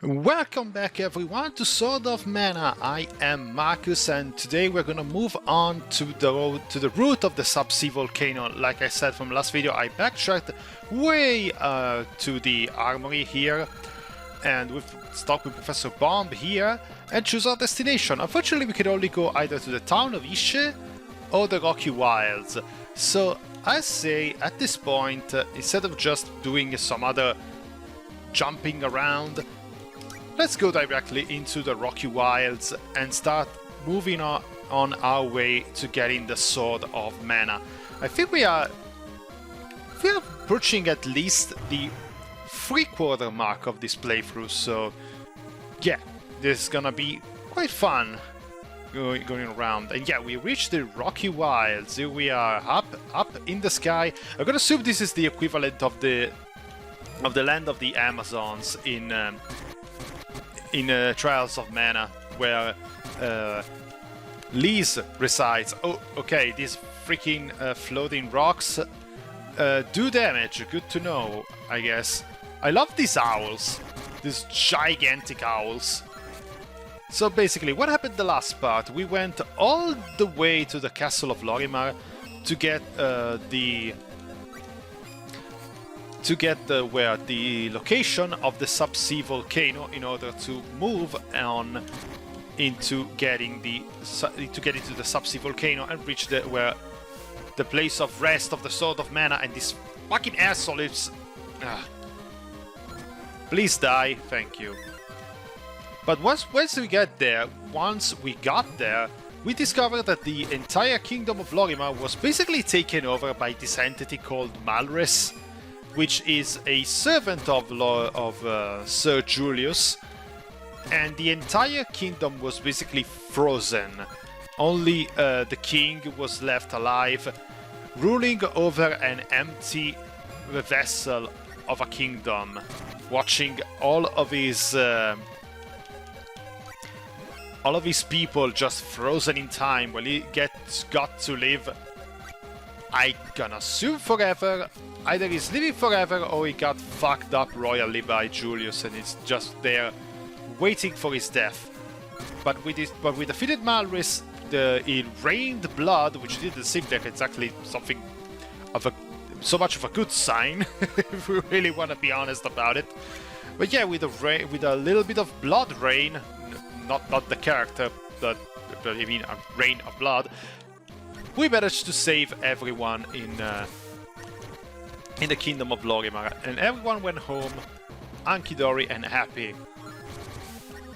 Welcome back everyone to Sword of Mana. I am Markus and today we're gonna move on to the root of the subsea volcano. Like I said from last video, I backtracked way to the armory here and we've stopped with Professor Bomb here and choose our destination. Unfortunately we could only go either to the town of Ishe or the Rocky Wilds. So I say at this point, instead of just doing some other jumping around, let's go directly into the Rocky Wilds and start moving on our way to getting the Sword of Mana. I think we are approaching at least the 3/4 mark of this playthrough, so yeah, this is gonna be quite fun going around. And yeah, we reached the Rocky Wilds. Here we are up in the sky. I'm gonna assume this is the equivalent of the land of the Amazons in Trials of Mana, where Liz resides. Oh, okay, these freaking floating rocks do damage. Good to know, I guess. I love these owls, these gigantic owls. So basically, what happened the last part? We went all the way to the Castle of Lorimar to get the location of the subsea volcano in order to move on into getting into the subsea volcano and reach the place of rest of the Sword of Mana. And this fucking asshole is please die, thank you. But once we got there, we discovered that the entire Kingdom of Lorimar was basically taken over by this entity called Malris, which is a servant of Sir Julius, and the entire kingdom was basically frozen. Only the king was left alive, ruling over an empty vessel of a kingdom, watching all of his people just frozen in time while he got to live, I gonna assume forever. Either he's living forever or he got fucked up royally by Julius and is just there waiting for his death. But we defeated Malris. It rained blood, which didn't seem like exactly something of so much of a good sign, if we really want to be honest about it. But yeah, with a little bit of blood rain, not the character, but I mean a rain of blood, we managed to save everyone in the Kingdom of Lorimar, and everyone went home hunky-dory and happy.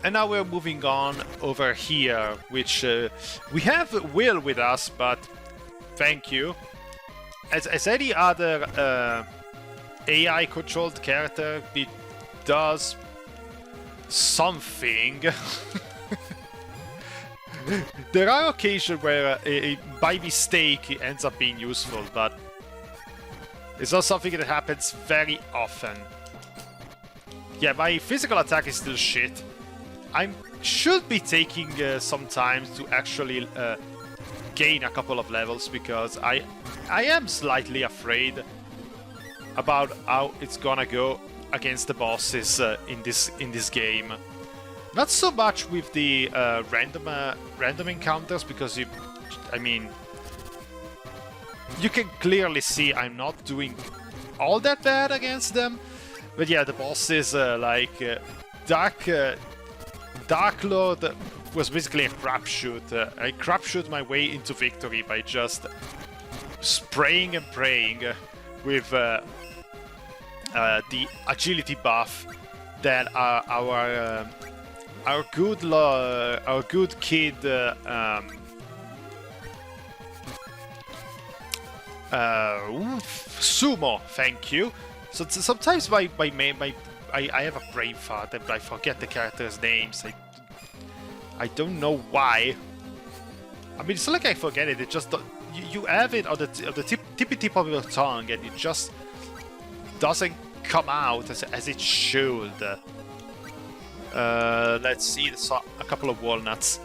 And now we're moving on over here, which we have Will with us, but thank you. As any other AI-controlled character, it does something. There are occasions where by mistake it ends up being useful, but it's not something that happens very often. Yeah, my physical attack is still shit. I should be taking some time to actually gain a couple of levels, because I am slightly afraid about how it's gonna go against the bosses in this game. Not so much with the random encounters, because you can clearly see I'm not doing all that bad against them. But yeah, the bosses like Dark Lord was basically a crapshoot. I crapshoot my way into victory by just spraying and praying with the agility buff that our good kid Sumo, thank you. So sometimes I have a brain fart and I forget the characters' names. I don't know why. I mean, it's not like I forget it. It just you have it on the tippy tip of your tongue, and it just doesn't come out as it should. Let's see, a couple of walnuts.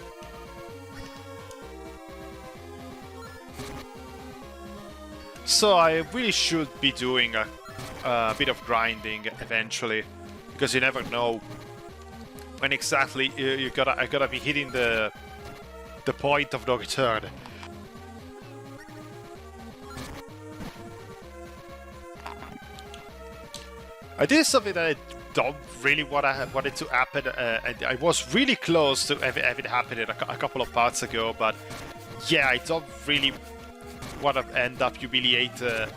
So I really should be doing a bit of grinding eventually, because you never know when exactly I gotta be hitting the point of no return. I did something that I don't really want it to happen, and I was really close to have it happen a couple of parts ago, but yeah, I don't really want to end up humiliated,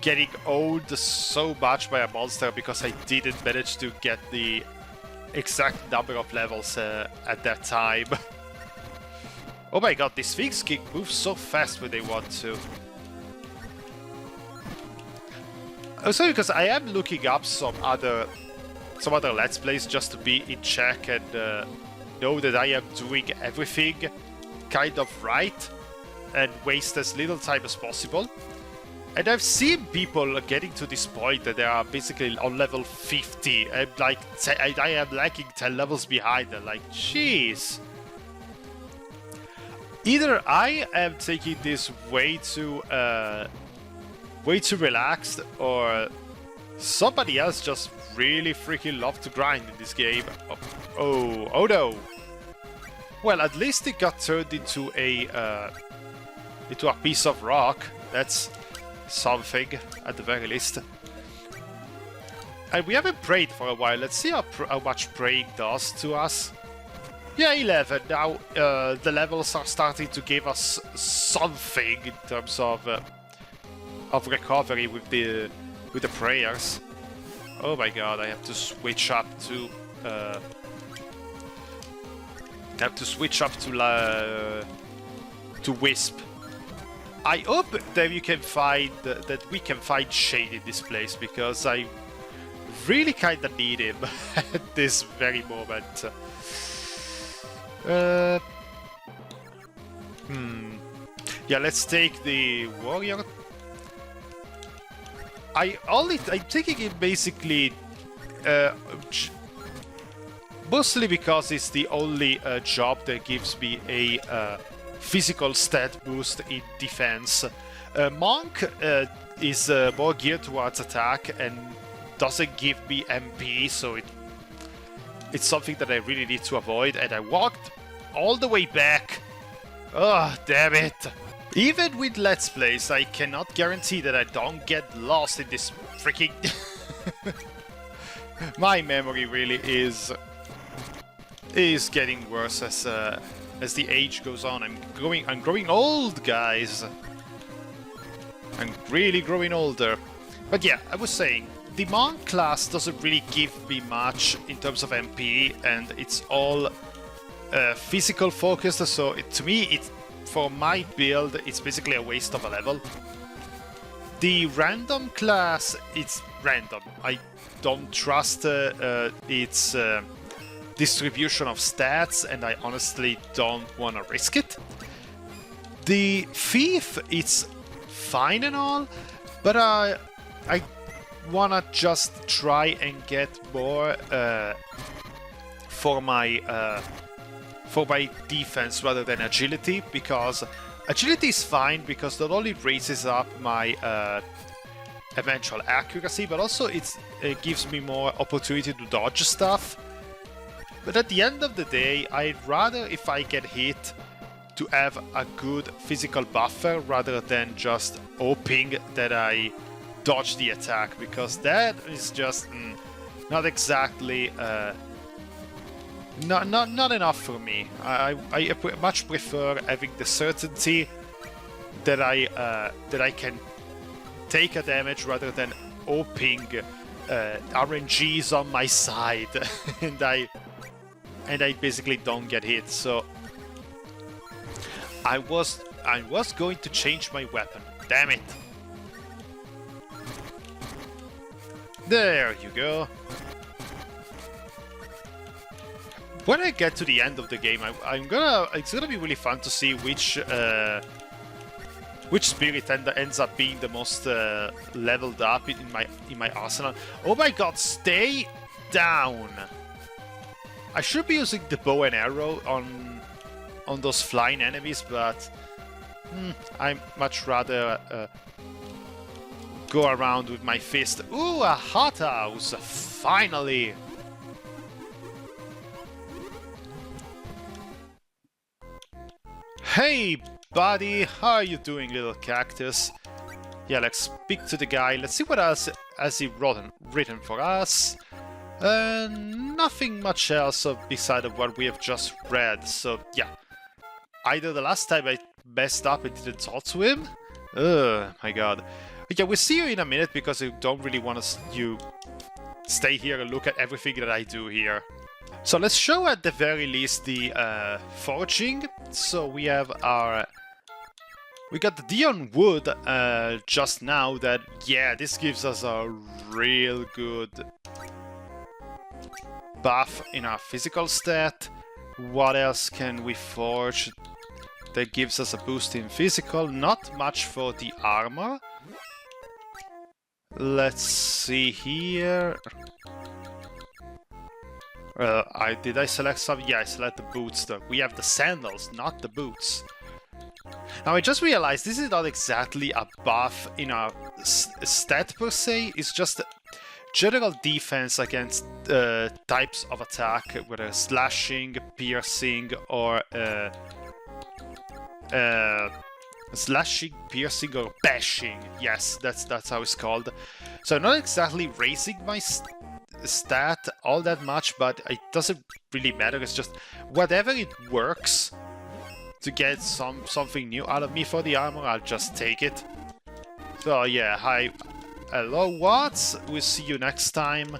getting owned so much by a monster because I didn't manage to get the exact number of levels at that time. Oh my god, these things can move so fast when they want to. Also, because I am looking up some other Let's Plays just to be in check and know that I am doing everything kind of right and waste as little time as possible. And I've seen people getting to this point that they are basically on level 50 and like I am lagging 10 levels behind. And like, jeez. Either I am taking this way too relaxed, or somebody else just really freaking love to grind in this game. Oh no! Well, at least it got turned into a piece of rock. That's something at the very least. And we haven't prayed for a while. Let's see how much praying does to us. Yeah, 11. Now the levels are starting to give us something in terms of recovery with the prayers. Oh my god, I have to switch up to Wisp. I hope that we can find Shade in this place, because I really kinda need him at this very moment. Yeah, let's take the warrior. I'm taking it basically mostly because it's the only job that gives me a physical stat boost in defense. Monk is more geared towards attack and doesn't give me MP, so it's something that I really need to avoid, and I walked all the way back. Oh, damn it. Even with Let's Plays, I cannot guarantee that I don't get lost in this freaking... My memory really is getting worse as the age goes on. I'm growing old, guys. I'm really growing older. But yeah, I was saying, the Monk class doesn't really give me much in terms of MP, and it's all physical focused, so to me, for my build, it's basically a waste of a level. The random class, it's random. I don't trust its distribution of stats, and I honestly don't want to risk it. The Thief, it's fine and all, but I wanna just try and get more for my defense rather than agility, because agility is fine because not only raises up my eventual accuracy, but also it gives me more opportunity to dodge stuff. But at the end of the day, I'd rather, if I get hit, to have a good physical buffer rather than just hoping that I dodge the attack, because that is just not exactly not enough for me. I much prefer having the certainty that I can take a damage rather than hoping RNG's on my side and I basically don't get hit. So I was going to change my weapon. Damn it. There you go. When I get to the end of the game, it's gonna be really fun to see which spirit ends up being the most leveled up in my arsenal. Oh my god, stay down! I should be using the bow and arrow on those flying enemies, but I'd much rather go around with my fist. Ooh, a hothouse! Finally! Hey buddy, how are you doing, little cactus? Yeah, let's speak to the guy. Let's see what else has he written for us. Nothing much else beside of what we have just read. So yeah, either the last time I messed up and didn't talk to him. My god. But yeah, we'll see you in a minute because I don't really want you stay here and look at everything that I do here. So let's show at the very least the forging. So we have we got the Dion wood just now that, yeah, this gives us a real good buff in our physical stat. What else can we forge that gives us a boost in physical? Not much for the armor. Let's see here. Did I select some? Yeah, I select the boots though. We have the sandals, not the boots. Now I just realized this is not exactly a buff in our stat per se, it's just general defense against types of attack, whether slashing, piercing, or slashing, piercing, or bashing. Yes, that's how it's called. So I'm not exactly raising my stat all that much, but it doesn't really matter. It's just whatever it works to get something new out of me for the armor, I'll just take it. So yeah, hello Watts, we'll see you next time.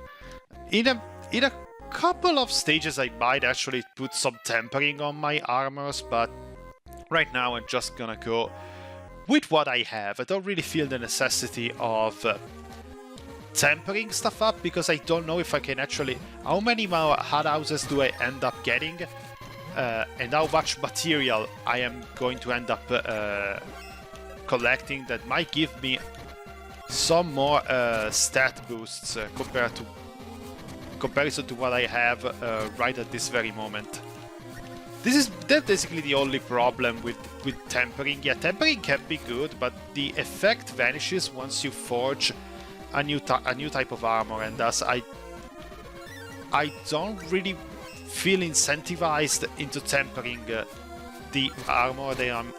In a couple of stages I might actually put some tempering on my armors, but right now I'm just gonna go with what I have. I don't really feel the necessity of tempering stuff up because I don't know if I can actually... How many more hot houses do I end up getting? And how much material I am going to end up collecting that might give me some more stat boosts comparison to what I have right at this very moment. That's basically the only problem with tempering. Yeah, tempering can be good, but the effect vanishes once you forge a new type of armor, and thus I don't really feel incentivized into tempering the armor that I'm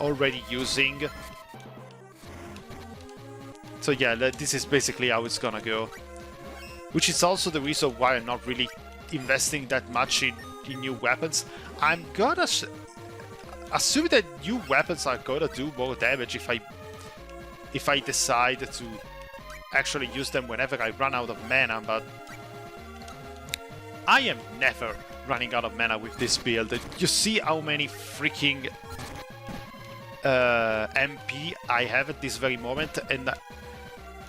already using. So yeah, this is basically how it's gonna go. Which is also the reason why I'm not really investing that much in new weapons. I'm gonna assume that new weapons are gonna do more damage if I decide to actually use them whenever I run out of mana, but I am never running out of mana with this build. You see how many freaking MP I have at this very moment, and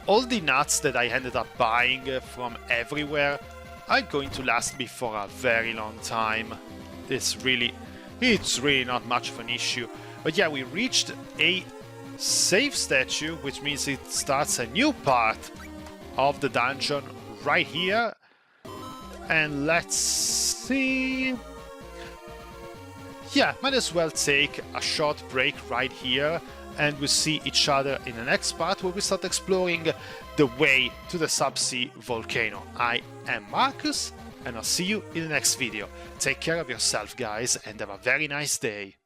all the nuts that I ended up buying from everywhere are going to last me for a very long time. It's really not much of an issue. But yeah, we reached a save statue, which means it starts a new part of the dungeon right here. And let's see... Yeah, might as well take a short break right here, and we'll see each other in the next part where we start exploring the way to the subsea volcano. I am Markus, and I'll see you in the next video. Take care of yourself, guys, and have a very nice day.